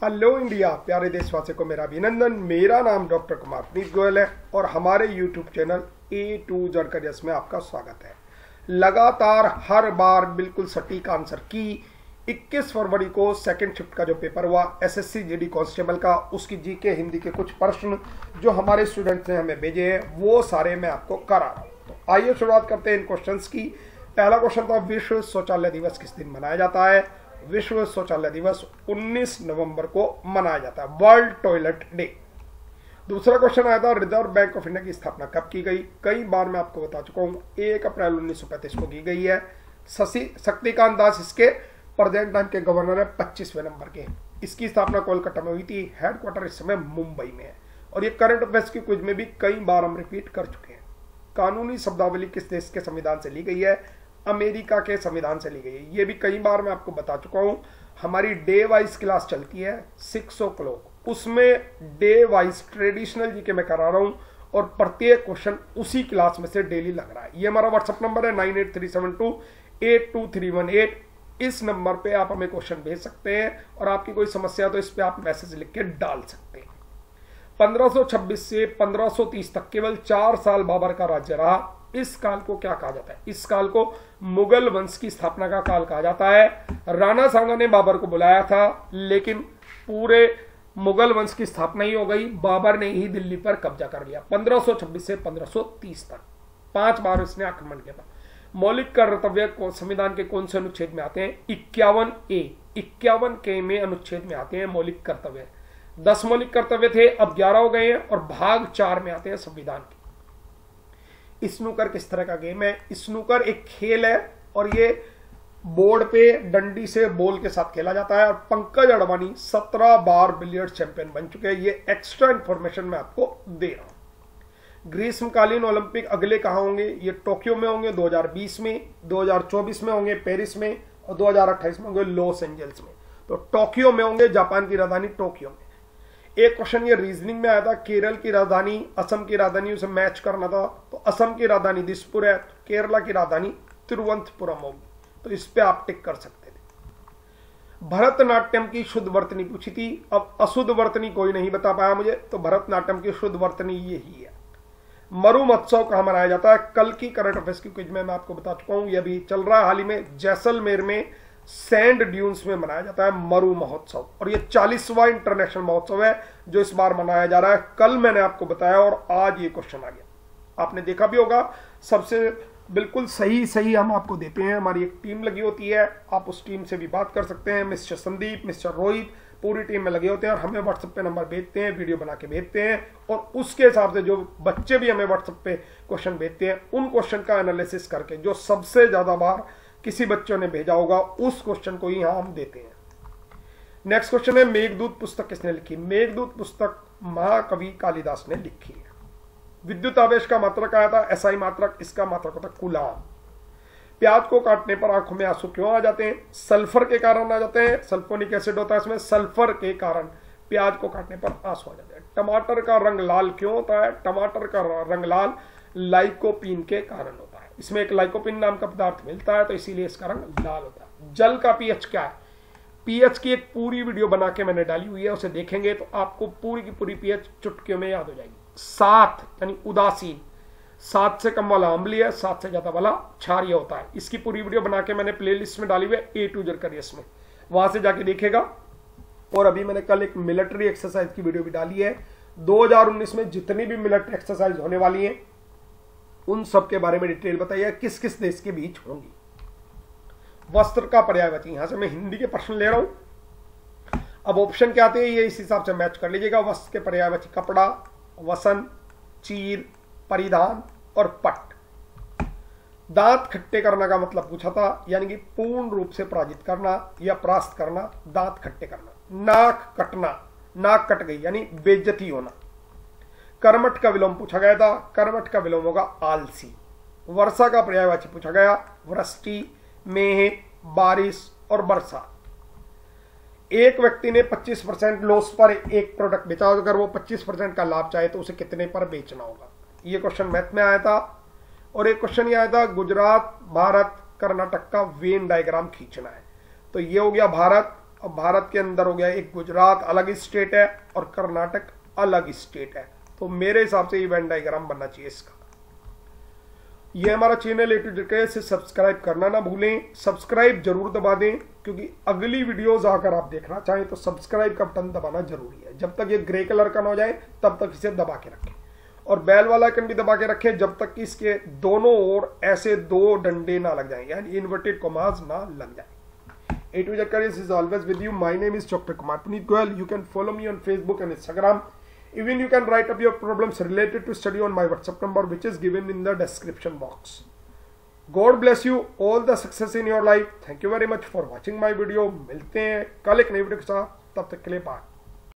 Hello India, प्यारे देशवासियों को मेरा अभिनंदन। मेरा नाम डॉक्टर कुमार प्रीत गोयल है और हमारे YouTube channel A to Z careers में आपका स्वागत है। लगातार हर बार बिल्कुल सटीक आंसर की 21 फरवरी को सेकंड शिफ्ट का जो पेपर हुआ एसएससी जीडी कांस्टेबल का, उसकी जीके हिंदी के कुछ प्रश्न जो हमारे स्टूडेंट्स ने हमें भेजे हैं वो सारे मैं आपको करा रहा हूँ। तो आइए शुरुआत करते हैं इन क्वेश्चंस की। पहला क्वेश्चन था, विश्व शौचालय दिवस किस दिन मनाया जाता है? विश्व शौचालय दिवस 19 नवंबर को मनाया जाता है, वर्ल्ड टॉयलेट डे। दूसरा क्वेश्चन आया था, रिजर्व बैंक ऑफ इंडिया की स्थापना कब की गई? कई बार मैं आपको बता चुका हूं, 1 अप्रैल 1935 को की गई है। शक्तिकांत दास इसके प्रेजेंट टाइम के गवर्नर है, 25वें नंबर के। इसकी स्थापना कोलकाता में हुई थी, हेडक्वार्टर इस समय मुंबई में है। और ये करंट अफेयर्स की क्विज में भी कई बार हम रिपीट कर चुके हैं। कानूनी शब्दावली किस देश के संविधान से ली गई है? अमेरिका के संविधान से ली गई है। ये भी कई बार मैं आपको बता चुका हूं। हमारी डे वाइज क्लास चलती है 6 o'clock, उसमें डे वाइज ट्रेडिशनल जीके मैं करा रहा हूं और प्रत्येक क्वेश्चन उसी क्लास में से डेली लग रहा है। ये हमारा व्हाट्सएप नंबर है 9837282318। इस नंबर पे आप हमें क्वेश्चन भेज सकते हैं और आपकी कोई समस्या तो इस पे आप मैसेज लिख के डाल सकते हैं। 1526 से 1530 तक केवल 4 साल बाबर का राज्य रहा। इस काल को क्या कहा जाता है? इस काल को मुगल वंश की स्थापना का काल कहा जाता है। राणा सांगा ने बाबर को बुलाया था, लेकिन पूरे मुगल वंश की स्थापना ही हो गई, बाबर ने ही दिल्ली पर कब्जा कर लिया 1526 से 1530 तक। 5 बार इसने आक्रमण किया था। मौलिक कर्तव्य को संविधान के कौन से अनुच्छेद में आते हैं? 51A 51K में अनुच्छेद में आते हैं मौलिक कर्तव्य। 10 मौलिक कर्तव्य थे, अब 11 हो गए हैं और भाग 4 में आते हैं संविधान के। स्नूकर किस तरह का गेम है? स्नूकर एक खेल है और ये बोर्ड पे डंडी से बॉल के साथ खेला जाता है। और पंकज अडवाणी 17 बार बिलियर्ड चैंपियन बन चुके हैं। ये एक्स्ट्रा इंफॉर्मेशन मैं आपको दे रहा हूं। ग्रीष्मकालीन ओलंपिक अगले कहां होंगे? ये टोक्यो में होंगे 2020 में, 2024 में होंगे पेरिस में और 2028 में होंगे लॉस एंजल्स में। तो टोक्यो में होंगे, जापान की राजधानी टोक्यो में। एक क्वेश्चन ये रीजनिंग में आया था, केरल की राजधानी असम की राजधानी उसे मैच करना था। तो असम की राजधानी दिसपुर है, केरला की राजधानी तिरुवनंतपुरम होगी। तो इस पे आप टिक कर सकते थे। भरतनाट्यम की शुद्ध वर्तनी पूछी थी। अब अशुद्ध वर्तनी कोई नहीं बता पाया मुझे, तो भरतनाट्यम की शुद्ध वर्तनी यही है। मरु महोत्सव कहां मनाया जाता है? कल की करंट अफेयर्स की क्विज में मैं आपको बता चुका हूं, यह भी चल रहा है हाल ही में। जैसलमेर में सैंड ड्यून्स में मनाया जाता है मरु महोत्सव और ये 40वां इंटरनेशनल महोत्सव है जो इस बार मनाया जा रहा है। कल मैंने आपको बताया और आज ये क्वेश्चन आ गया। आपने देखा भी होगा, सबसे बिल्कुल सही हम आपको देते हैं। हमारी एक टीम लगी होती है, आप उस टीम से भी बात कर सकते हैं। मिस्टर संदीप, मिस्टर रोहित पूरी टीम में लगे होते हैं और हमें व्हाट्सएप पे नंबर भेजते हैं, वीडियो बना के भेजते हैं और उसके हिसाब से जो बच्चे भी हमें व्हाट्सएप पे क्वेश्चन भेजते हैं उन क्वेश्चन का एनालिसिस करके जो सबसे ज्यादा बार किसी बच्चों ने भेजा होगा उस क्वेश्चन को ही यहां हम देते हैं। नेक्स्ट क्वेश्चन है, मेघदूत पुस्तक किसने लिखी? मेघदूत पुस्तक महाकवि कालिदास ने लिखी है। विद्युत आवेश का मात्रक आया था एसआई मात्रक, इसका मात्रक होता है कूलाम। प्याज को काटने पर आंखों में आंसू क्यों आ जाते हैं? सल्फर के कारण आ जाते हैं। सल्फोनिक एसिड होता है इसमें, सल्फर के कारण प्याज को काटने पर आंसू आ जाते हैं। टमाटर का रंग लाल क्यों होता है? टमाटर का रंग लाल लाइकोपीन के कारण होता है। इसमें एक लाइकोपिन नाम का पदार्थ मिलता है, तो इसीलिए इसका रंग लाल होता है। जल का पीएच क्या है? पीएच की एक पूरी वीडियो बना के मैंने डाली हुई है, उसे देखेंगे तो आपको पूरी की पूरी पीएच चुटकियों में याद हो जाएगी। 7 यानी उदासीन, 7 से कम वाला अम्लीय, 7 से ज्यादा वाला क्षारीय होता है। इसकी पूरी वीडियो बना के मैंने प्लेलिस्ट में डाली हुई है A to Z करियर्स में, वहां से जाके देखेगा। और अभी मैंने कल एक मिलिट्री एक्सरसाइज की वीडियो भी डाली है। 2019 में जितनी भी मिलिट्री एक्सरसाइज होने वाली है उन सब के बारे में डिटेल बताइए, किस किस देश के बीच होंगी। वस्त्र का पर्यायवाची, यहां से मैं हिंदी के प्रश्न ले रहा हूं। अब ऑप्शन क्या आते हैं ये इस हिसाब से मैच कर लीजिएगा। वस्त्र के पर्यायवाची कपड़ा, वसन, चीर, परिधान और पट। दांत खट्टे करना का मतलब पूछा था, यानी कि पूर्ण रूप से पराजित करना या परास्त करना, दांत खट्टे करना। नाक कटना, नाक कट गई यानी बेइज्जती होना। कर्मठ का विलोम पूछा गया था, कर्मठ का विलोम होगा आलसी। वर्षा का पर्यायवाची पूछा गया, वृष्टि, मेह, बारिश और वर्षा। एक व्यक्ति ने 25% लॉस पर एक प्रोडक्ट बेचा, अगर वो 25% का लाभ चाहे तो उसे कितने पर बेचना होगा? ये क्वेश्चन मैथ में आया था। और एक क्वेश्चन ये आया था, गुजरात, भारत, कर्नाटक का वेन डायग्राम खींचना है। तो ये हो गया भारत अब भारत के अंदर हो गया, एक गुजरात अलग स्टेट है और कर्नाटक अलग स्टेट है, तो मेरे हिसाब से ये वेन डायग्राम बनना चाहिए इसका। ये हमारा चैनल ए टू जेड से सब्सक्राइब करना ना भूलें, सब्सक्राइब जरूर दबा दें, क्योंकि अगली वीडियोस आकर आप देखना चाहें तो सब्सक्राइब का बटन दबाना जरूरी है। जब तक ये ग्रे कलर का ना हो जाए तब तक इसे दबा के रखें, और बेल वाला आइकन भी दबा के रखें जब तक कि इसके दोनों ओर ऐसे 2 डंडे ना लग जाएं, यानी इन्वर्टेड कॉमास ना लग जाए। A to Z career is always with you. My name is doctor Kumar Puneet Goyal. You can follow me on Facebook and Instagram. Even you can write up your problems related to study on my WhatsApp number, which is given in the description box. God bless you. All the success in your life. Thank you very much for watching my video. मिलते हैं कल एक नई video के साथ, तब तक के लिए बाय।